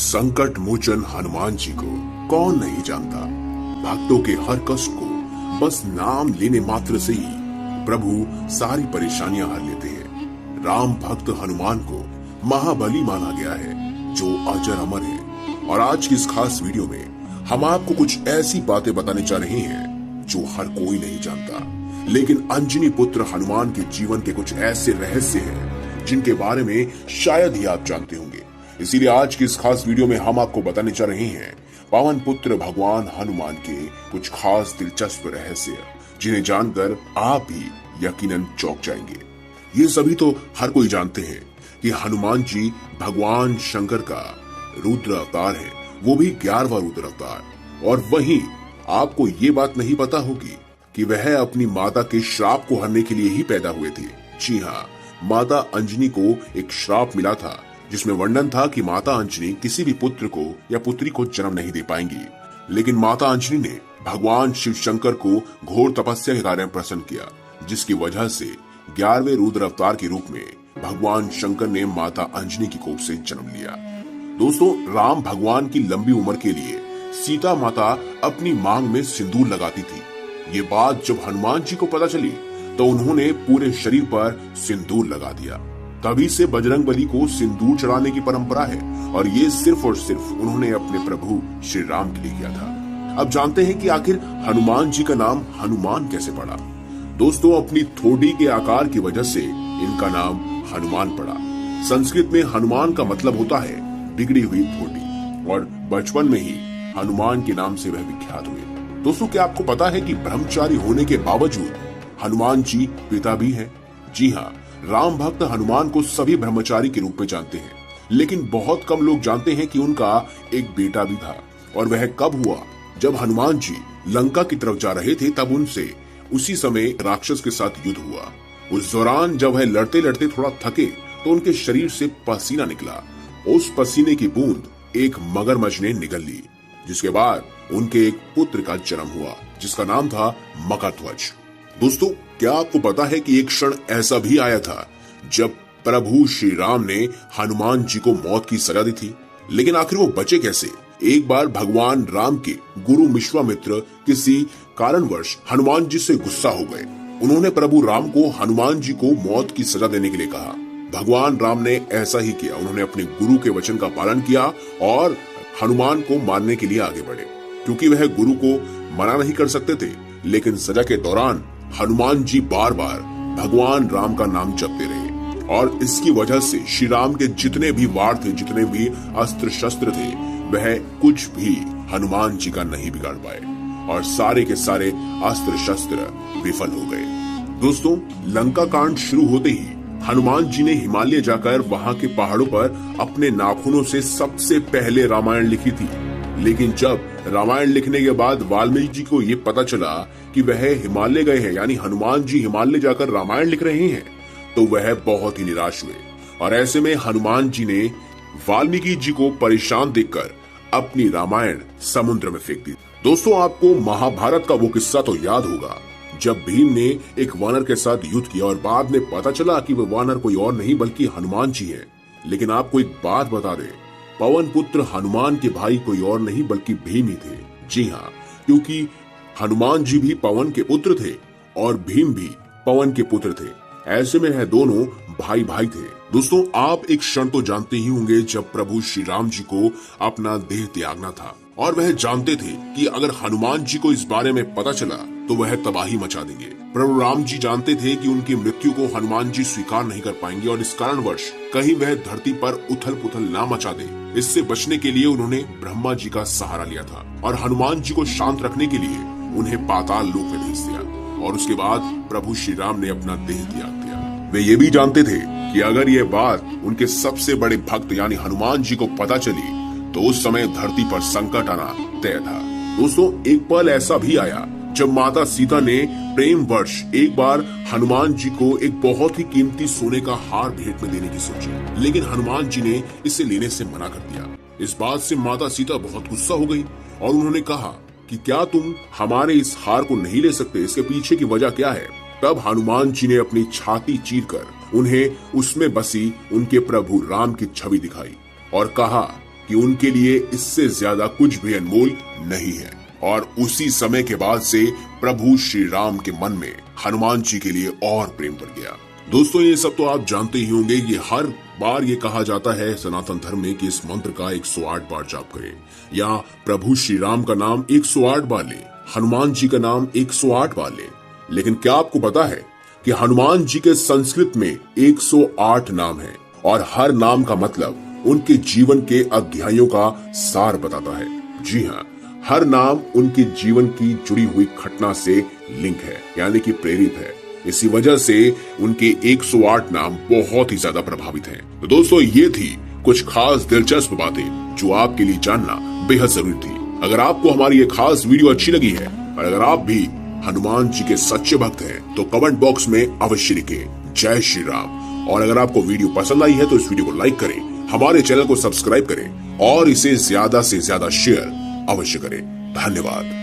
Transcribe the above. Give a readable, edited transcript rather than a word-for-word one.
संकट मोचन हनुमान जी को कौन नहीं जानता। भक्तों के हर कष्ट को बस नाम लेने मात्र से ही प्रभु सारी परेशानियां हर लेते हैं। राम भक्त हनुमान को महाबली माना गया है जो अजर अमर है। और आज की इस खास वीडियो में हम आपको कुछ ऐसी बातें बताने जा रहे हैं जो हर कोई नहीं जानता, लेकिन अंजनी पुत्र हनुमान के जीवन के कुछ ऐसे रहस्य हैं जिनके बारे में शायद ही आप जानते होंगे। इसीलिए आज की इस खास वीडियो में हम आपको बताने जा रहे हैं पवन पुत्र भगवान हनुमान के कुछ खास दिलचस्प रहस्य, जिन्हें जानकर आप भी यकीनन चौंक जाएंगे। ये सभी तो हर कोई जानते हैं कि हनुमान जी भगवान शंकर का रुद्र अवतार है, वो भी 11वां रुद्र अवतार। और वहीं आपको ये बात नहीं पता होगी कि वह अपनी माता के श्राप को हरने के लिए ही पैदा हुए थे। जी हाँ, माता अंजनी को एक श्राप मिला था जिसमें वर्णन था कि माता अंजनी किसी भी पुत्र को या पुत्री को जन्म नहीं दे पाएंगी। लेकिन माता अंजनी ने भगवान शिव शंकर को घोर तपस्या के कार्य में प्रसन्न किया, जिसकी वजह से 11वें रुद्र अवतार के रूप में भगवान शंकर ने माता अंजनी की कोख से जन्म लिया। दोस्तों, राम भगवान की लंबी उम्र के लिए सीता माता अपनी मांग में सिंदूर लगाती थी। ये बात जब हनुमान जी को पता चली तो उन्होंने पूरे शरीर पर सिंदूर लगा दिया। तभी से बजरंगबली को सिंदूर चढ़ाने की परंपरा है, और ये सिर्फ और सिर्फ उन्होंने अपने प्रभु श्री राम के लिए किया था। अब जानते हैं कि आखिर हनुमान जी का नाम हनुमान कैसे पड़ा। दोस्तों, अपनी ठोड़ी के आकार की वजह से इनका नाम हनुमान पड़ा। संस्कृत में हनुमान का मतलब होता है बिगड़ी हुई ठोड़ी, और बचपन में ही हनुमान के नाम से वह विख्यात हुए। दोस्तों, क्या आपको पता है कि ब्रह्मचारी होने के बावजूद हनुमान जी पिता भी हैं? जी हाँ, राम भक्त हनुमान को सभी ब्रह्मचारी के रूप में जानते हैं, लेकिन बहुत कम लोग जानते हैं कि उनका एक बेटा भी था। और वह कब हुआ? जब हनुमान जी लंका की तरफ जा रहे थे, तब उनसे उसी समय राक्षस के साथ युद्ध हुआ। उस दौरान जब वह लड़ते लड़ते थोड़ा थके तो उनके शरीर से पसीना निकला। उस पसीने की बूंद एक मगरमच्छ ने निगल ली, जिसके बाद उनके एक पुत्र का जन्म हुआ जिसका नाम था मकरध्वज। दोस्तों, क्या आपको पता है कि एक क्षण ऐसा भी आया था जब प्रभु श्री राम ने हनुमान जी को मौत की सजा दी थी, लेकिन आखिर वो बचे कैसे? एक बार भगवान राम के गुरु विश्वामित्र किसी कारणवश हनुमान जी से गुस्सा हो गए। उन्होंने प्रभु राम को हनुमान जी को मौत की सजा देने के लिए कहा। भगवान राम ने ऐसा ही किया। उन्होंने अपने गुरु के वचन का पालन किया और हनुमान को मारने के लिए आगे बढ़े। क्योंकि वह गुरु को मना नहीं कर सकते थे, लेकिन सजा के दौरान हनुमान जी बार बार भगवान राम का नाम जपते रहे, और इसकी वजह से श्री राम के जितने भी वार थे, जितने भी अस्त्र शस्त्र थे, वह कुछ भी हनुमान जी का नहीं बिगाड़ पाए, और सारे के सारे अस्त्र शस्त्र विफल हो गए। दोस्तों, लंका कांड शुरू होते ही हनुमान जी ने हिमालय जाकर वहां के पहाड़ों पर अपने नाखूनों से सबसे पहले रामायण लिखी थी। लेकिन जब रामायण लिखने के बाद वाल्मीकि जी को ये पता चला कि वह हिमालय गए हैं, यानी हनुमान जी हिमालय जाकर रामायण लिख रहे हैं, तो वह बहुत ही निराश हुए। और ऐसे में हनुमान जी ने वाल्मीकि जी को परेशान देखकर अपनी रामायण समुद्र में फेंक दी। दोस्तों, आपको महाभारत का वो किस्सा तो याद होगा जब भीम ने एक वानर के साथ युद्ध किया और बाद में पता चला कि वह वानर कोई और नहीं बल्कि हनुमान जी है। लेकिन आपको एक बात बता दें, पवन पुत्र हनुमान के भाई कोई और नहीं बल्कि भीम ही थे। जी हाँ, क्योंकि हनुमान जी भी पवन के पुत्र थे और भीम भी पवन के पुत्र थे। ऐसे में यह दोनों भाई भाई थे। दोस्तों, आप एक क्षण तो जानते ही होंगे जब प्रभु श्री राम जी को अपना देह त्यागना था, और वह जानते थे कि अगर हनुमान जी को इस बारे में पता चला तो वह तबाही मचा देंगे। प्रभु राम जी जानते थे कि उनकी मृत्यु को हनुमान जी स्वीकार नहीं कर पाएंगे, और इस कारणवश कहीं वह धरती पर उथल पुथल ना मचा दे। इससे बचने के लिए उन्होंने ब्रह्मा जी का सहारा लिया था, और हनुमान जी को शांत रखने के लिए उन्हें पाताल लोक में भेज दिया। और उसके बाद प्रभु श्री राम ने अपना देह त्याग दिया। वे ये भी जानते थे कि अगर ये बात उनके सबसे बड़े भक्त यानी हनुमान जी को पता चली तो उस समय धरती पर संकट आना तय था। दोस्तों, एक पल ऐसा भी आया जब माता सीता ने प्रेम वर्ष एक बार हनुमान जी को एक बहुत ही कीमती सोने का हार भेंट में देने की सोची, लेकिन हनुमान जी ने इसे लेने से मना कर दिया। इस बात से माता सीता बहुत गुस्सा हो गई और उन्होंने कहा कि क्या तुम हमारे इस हार को नहीं ले सकते? इसके पीछे की वजह क्या है? तब हनुमान जी ने अपनी छाती चीरकर उन्हें उसमें बसी उनके प्रभु राम की छवि दिखाई और कहा कि उनके लिए इससे ज्यादा कुछ भी अनमोल नहीं है। और उसी समय के बाद से प्रभु श्री राम के मन में हनुमान जी के लिए और प्रेम बढ़ गया। दोस्तों, ये सब तो आप जानते ही होंगे कि हर बार ये कहा जाता है सनातन धर्म में कि इस मंत्र का 108 बार जाप करें, या प्रभु श्री राम का नाम 108 बार लें, हनुमान जी का नाम 108 बार लें। लेकिन क्या आपको पता है कि हनुमान जी के संस्कृत में 108 नाम है और हर नाम का मतलब उनके जीवन के अध्यायों का सार बताता है। जी हाँ, हर नाम उनके जीवन की जुड़ी हुई घटना से लिंक है, यानी कि प्रेरित है। इसी वजह से उनके 108 नाम बहुत ही ज्यादा प्रभावित हैं। तो दोस्तों, ये थी कुछ खास दिलचस्प बातें जो आपके लिए जानना बेहद जरूरी थी। अगर आपको हमारी ये खास वीडियो अच्छी लगी है और अगर आप भी हनुमान जी के सच्चे भक्त हैं तो कमेंट बॉक्स में अवश्य लिखें जय श्री राम। और अगर आपको वीडियो पसंद आई है तो इस वीडियो को लाइक करें, हमारे चैनल को सब्सक्राइब करें और इसे ज्यादा से ज्यादा शेयर अवश्य करें। धन्यवाद।